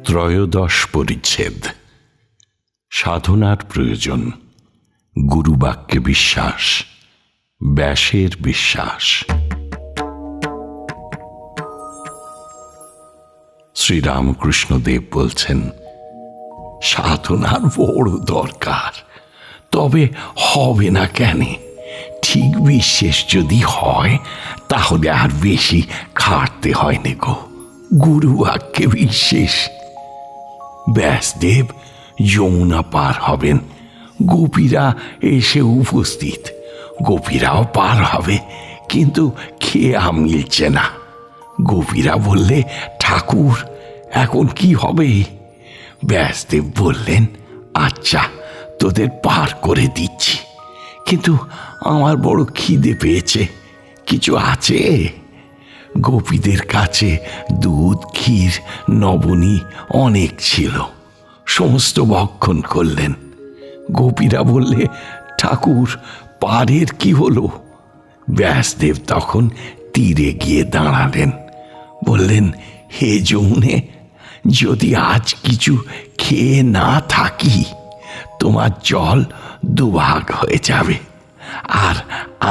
ত্রয়োদশ পরিচ্ছেদ। সাধনার প্রয়োজন, গুরুবাক্যে বিশ্বাস, ব্যাসের বিশ্বাস। শ্রীরামকৃষ্ণদেব বলছেন, সাধনার বড় দরকার, তবে হবে না কেন? ঠিক বিশ্বাস যদি হয় তাহলে আর বেশি খাটতে হয় না গো। গুরুবাক্যে বিশ্বাস। ব্যাসদেব যমুনা পার হবেন, গোপীরা এসে উপস্থিত। গোপীরাও পার হবে, কিন্তু খেয়া মিলছে না। গোপীরা বললে, ঠাকুর এখন কি হবে? ব্যাসদেব বললেন, আচ্ছা তোদের পার করে দিচ্ছি, কিন্তু আমার বড় খিদে পেয়েছে, কিছু আছে? গোপীদের কাছে দুধ, ক্ষীর, নবনী অনেক ছিল, সমস্ত ভক্ষণ করলেন। গোপীরা বললে, ঠাকুর পারের কি হলো? ব্যাসদেব তখন তীরে গিয়ে দাঁড়ালেন, বললেন, হে যমুনে, যদি আজ কিছু খেয়ে না থাকি তোমার জল দুভাগ হয়ে যাবে, আর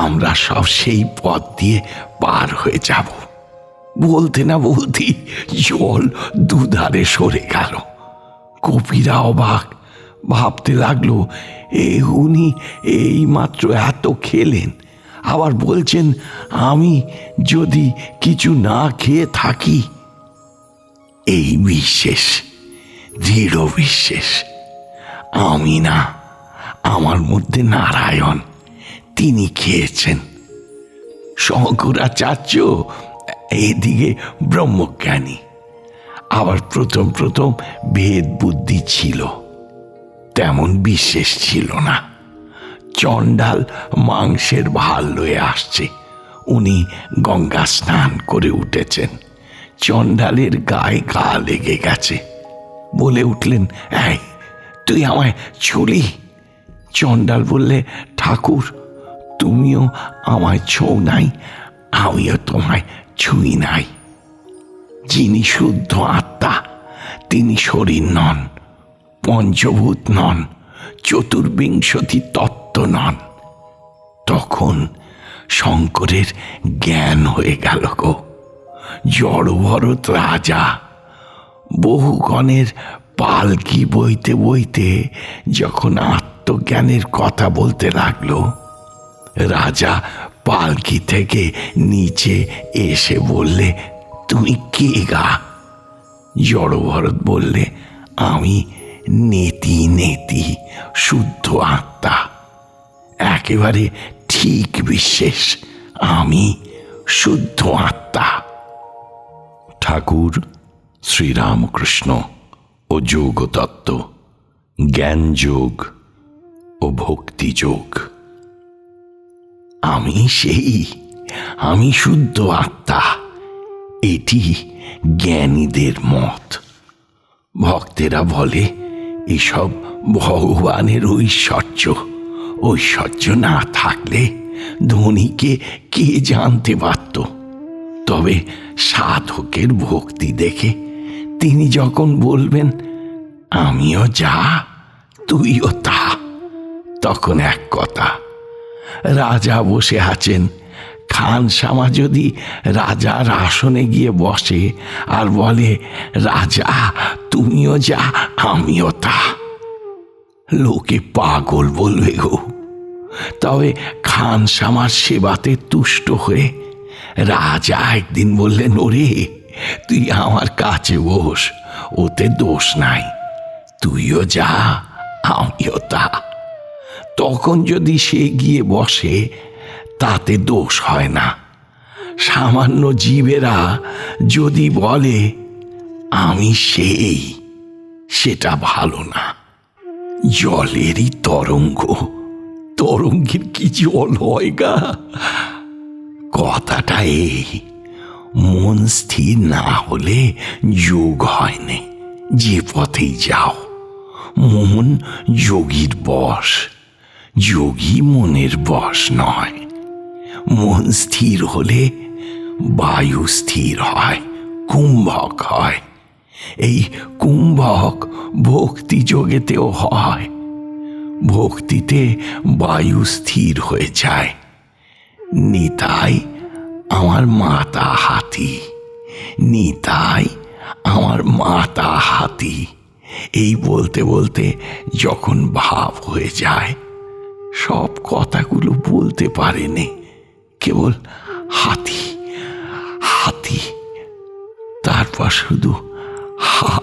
আমরা সব সেই পথ দিয়ে পার হয়ে যাব। বলতে না বলতেই জল দুধারে সরে গেল। গোপীরা অবাক, ভাবতে লাগলো, উনি এই মাত্র এত খেলেন, আবার বলছেন আমি যদি কিছু না খেয়ে থাকি। এই বিশ্বাস, দৃঢ় বিশ্বাস। আমি না, আমার মধ্যে নারায়ণ, তিনি খেয়েছেন। শঙ্করাচার্য এদিকে ব্রহ্মজ্ঞানী, আবার প্রথম প্রথম ভেদ বুদ্ধি ছিল, তেমন বিশ্বাস ছিল না। চণ্ডাল মাংসের ভার লয়ে আসছে, উনি গঙ্গা স্নান করে উঠেছেন। চণ্ডালের গায়ে গা লেগে গেছে, বলে উঠলেন, এই তুই আমায় ছুলি? চণ্ডাল বললে, ঠাকুর তুমিও আমায় ছোঁও নাই, আমিও তোমায় ছুঁই নাই। যিনি শুদ্ধ আত্মা তিনি শরীর নন, পঞ্চভূত নন, চতুর্বিংশতি তত্ত্ব নন। তখন শঙ্করের জ্ঞান হয়ে গেল গো। জড়ভরত রাজা বহুগণের পালকি বইতে বইতে যখন আত্মজ্ঞানের কথা বলতে লাগলো, রাজা পালকি থেকে নিচে এসে বললে, তুমি কে গা? জড়ভরত বললে, আমি নেতি নেতি শুদ্ধ আত্মা। একেবারে ঠিক বিশ্বাস, আমি শুদ্ধ আত্মা। ঠাকুর শ্রীরামকৃষ্ণ ও যোগতত্ত্ব, জ্ঞান যোগ ও ভক্তি যোগ। আমি সেই, আমি শুদ্ধ আত্মা, এটি জ্ঞানীদের মত। ভক্তেরা বলে এসব ভগবানের ঐশ্বর্য, ঐশ্বর্য না থাকলে ধনীকে কে জানতে পারত? তবে সাধকের ভক্তি দেখে তিনি যখন বলবেন, আমিও যা তুইও তা, তখন এক কথা। রাজা বসে আছেন, খানসামা যদি রাজার আসনে গিয়ে বসে আর বলে, রাজা তুমিও যা আমিও তা, লোকে পাগল বলবে গো। তবে খানসামার সেবাতে তুষ্ট হয়ে রাজা একদিন বললেন, ওরে তুই আমার কাছে বস, ওতে দোষ নাই, তুইও যা আমিও তা। তখন যদি সে গিয়ে বসে তাতে দোষ হয় না। সামান্য জীবেরা যদি বলে আমি সেই, সেটা ভালো না। জলেরই তরঙ্গ, তরঙ্গের কি জল হয় গা? কথাটা এই, মন স্থির না হলে যোগ হয় না। যে পথেই যাও, মন যোগীর বশ। যোগী মনের বশ নয়। মন স্থির হলে বায়ু স্থির হয়, কুম্ভক হয়। এই কুম্ভক ভক্তি যোগেতেও হয়। ভক্তিতে বায়ু স্থির হয়ে যায়। নিতাই আমার মাতা হাতি, নিতাই আমার মাতা হাতি, এই বলতে বলতে যখন ভাব হয়ে যায়, সব কথাগুলো বলতে পারেনি, কেবল হাতি হাতি, তারপর শুধু হা।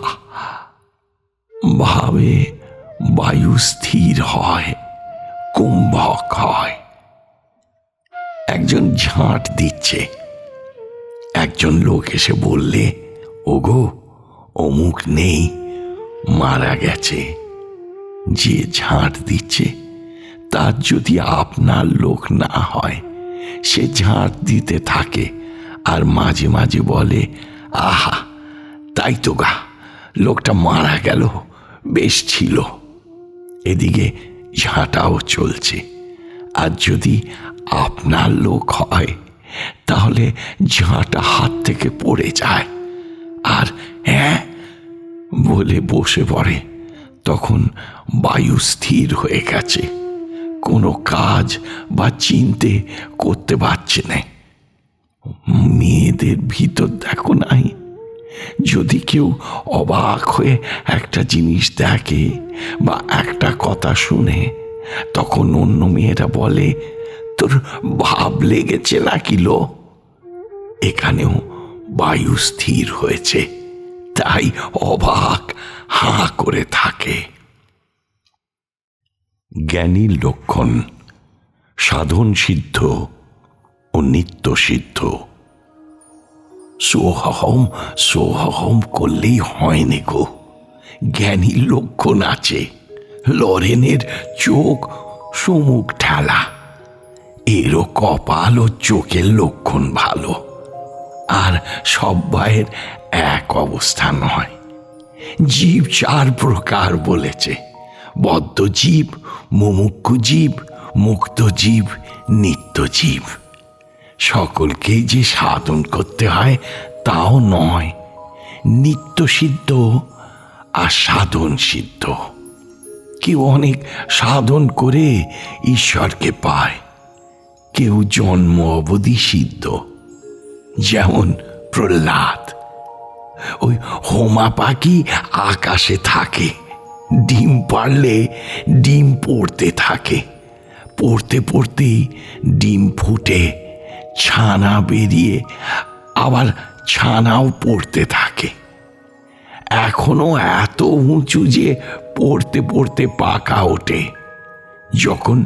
ভাবে বায়ু স্থির হয়, কুম্ভক হয়। একজন ঝাঁট দিচ্ছে। একজন লোক এসে বললে, ওগো অমুক নেই, মারা গেছে। যে ঝাঁট দিচ্ছে তার যদি আপনার লোক না হয়, সে ঝাঁট দিতে থাকে আর মাঝে মাঝে বলে, আহা তাই তো গা, লোকটা মারা গেল, বেশ ছিল। এদিকে ঝাঁটাও চলছে। আর যদি আপনার লোক হয়, তাহলে ঝাঁটা হাত থেকে পড়ে যায় আর হ্যাঁ বলে বসে পড়ে। তখন বায়ু স্থির হয়ে গেছে, কোনো কাজ বা চিনতে করতে পারছে না। মেয়েদের ভিতর দেখো নাই, যদি কেউ অবাক হয়ে একটা জিনিস দেখে বা একটা কথা শুনে, তখন অন্য মেয়েরা বলে, তোর ভাব লেগেছে নাকি লো? এখানেও বায়ু স্থির হয়েছে, তাই অবাক হাঁ করে থাকে। জ্ঞানীর লক্ষণ সাধন সিদ্ধ ও নিত্য সিদ্ধ। সোহম সোহম করলেই হয়নি গো, জ্ঞানীর লক্ষণ আছে। লরেনের চোখ সমুখ ঠেলা, এরও কপাল ও চোখের লক্ষণ ভালো। আর সব্বাইয়ের এক অবস্থা নয়। জীব 4 প্রকার বলেছে, বদ্ধ জীব, মুমুক্ষু জীব, মুক্ত জীব, নিত্য জীব। সকলকেই যে সাধন করতে হয় তাও নয়। নিত্য সিদ্ধ আর সাধন সিদ্ধ। কেউ অনেক সাধন করে ঈশ্বরকে পায়, কেউ জন্ম অবধি সিদ্ধ। যেমন প্রহ্লাদ। ওই হোমা পাখি আকাশে থাকে, ডিম পারলে ডিম পড়তে থাকে, পড়তে পড়তেই ডিম ফুটে ছানা বেরিয়ে আবার ছানাও পড়তে থাকে। এখনো এত উঁচু যে পড়তে পড়তে পাকা ওঠে। যখন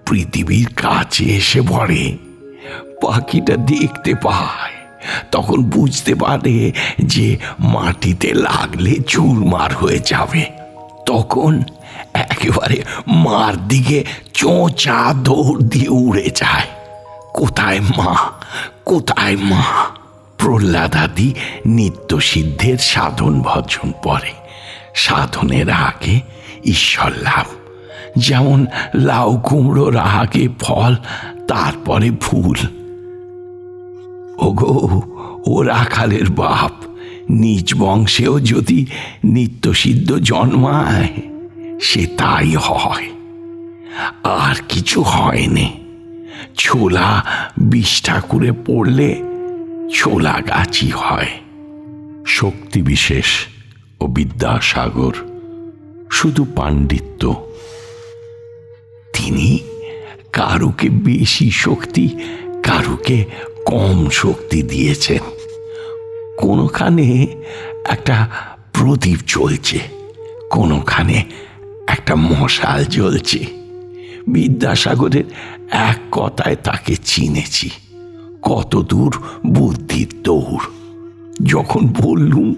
পৃথিবীর কাছে এসে পড়ে, পাখিটা দেখতে পায়, তখন বুঝতে পারে যে মাটিতে লাগলে চুরমার হয়ে যাবে। তখন একেবারে মার দিকে চোঁচা দৌড় দিয়ে উড়ে যায়। কোথায় মা, কোথায় মা? প্রহ্লাদাদি নিত্য সিদ্ধের সাধন ভজন পরে। সাধনের আগে ঈশ্বর লাভ। যেমন লাউ কুমড়োর আগে ফল, তারপরে ফুল। ওগো ও রাখালের বাপ, নিজ বংশেও যদি নিত্য সিদ্ধ জন্মায়, সে তাই হয়, আর কিছু হয়নি। ছোলা 20 ঠাকুরে পড়লে ছোলা গাছই হয়। শক্তি বিশেষ ও বিদ্যাসাগর শুধু পাণ্ডিত্য। তিনি কারুকে বেশি শক্তি, কারুকে কম শক্তি দিয়েছেন। কোনোখানে একটা প্রদীপ জ্বলছে, কোনোখানে একটা মশাল জ্বলছে। বিদ্যাসাগরের এক কথায় তাকে চিনেছি। কত দূর বুদ্ধির দৌড়। যখন বললুম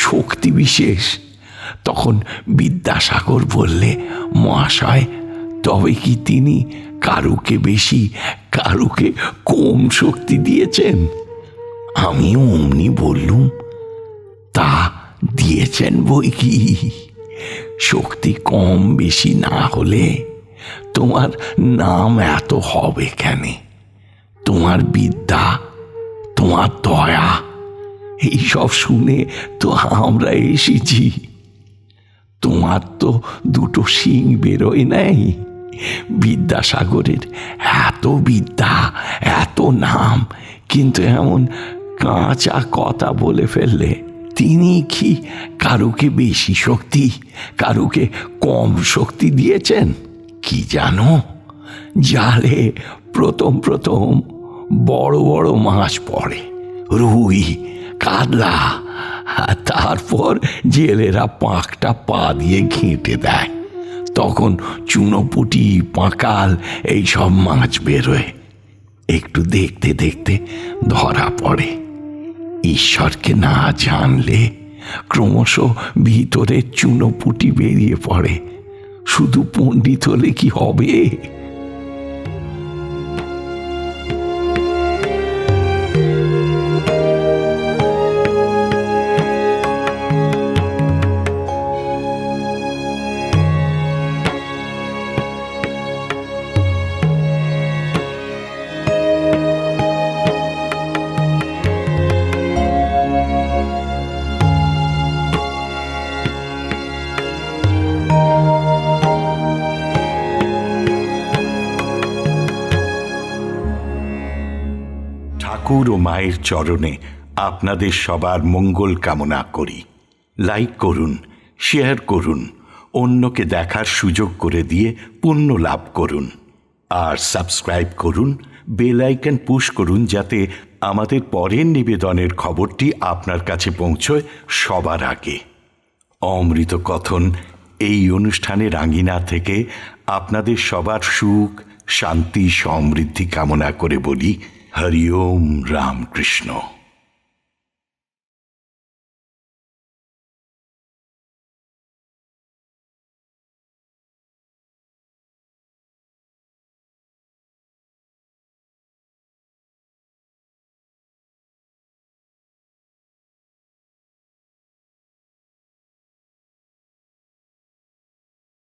শক্তি বিশেষ, তখন বিদ্যাসাগর বললে, মহাশয় তবে কি তিনি কারুকে বেশি, কারুকে কম শক্তি দিয়েছেন? আমিও অমনি বললুম, তা দিয়েছেন বই কি। শক্তি কম বেশি না হলে তোমার নাম এত হবে কেন? তোমার বিদ্যা, তোমার দয়া, এইসব শুনে তো আমরা এসেছি। তোমার তো দুটো শিং বেরোয় নাই। বিদ্যাসাগরের এত বিদ্যা, এত নাম, কিন্তু এমন কাঁচা কথা বলে ফেললে। তিনি কি কারুকে বেশি শক্তি, কারুকে কম শক্তি দিয়েছেন? কি জানো, জালে প্রথম প্রথম বড় বড় মাছ পড়ে, রুই, কাতলা, আর তারপর জেলেরা পাঁকটা পা দিয়ে ঘেঁটে দেয়। তখন চুনোপুটি, পাঁকাল এইসব মাছ বেরোয়। একটু দেখতে দেখতে ধরা পড়ে। ঈশ্বরকে না জানলে ক্রমশ ভিতরে চুনোপুটি বেরিয়ে পড়ে। শুধু পণ্ডিত হলে কি হবে? ঠাকুর ও মায়ের চরণে আপনাদের সবার মঙ্গল কামনা করি। লাইক করুন, শেয়ার করুন, অন্যকে দেখার সুযোগ করে দিয়ে পুণ্য লাভ করুন। আর সাবস্ক্রাইব করুন, বেল আইকন পুশ করুন, যাতে আমাদের পরের নিবেদনের খবরটি আপনার কাছে পৌঁছয় সবার আগে। অমৃত কথন এই অনুষ্ঠানের আঙিনা থেকে আপনাদের সবার সুখ, শান্তি, সমৃদ্ধি কামনা করে বলি হরি ওম রামকৃষ্ণ।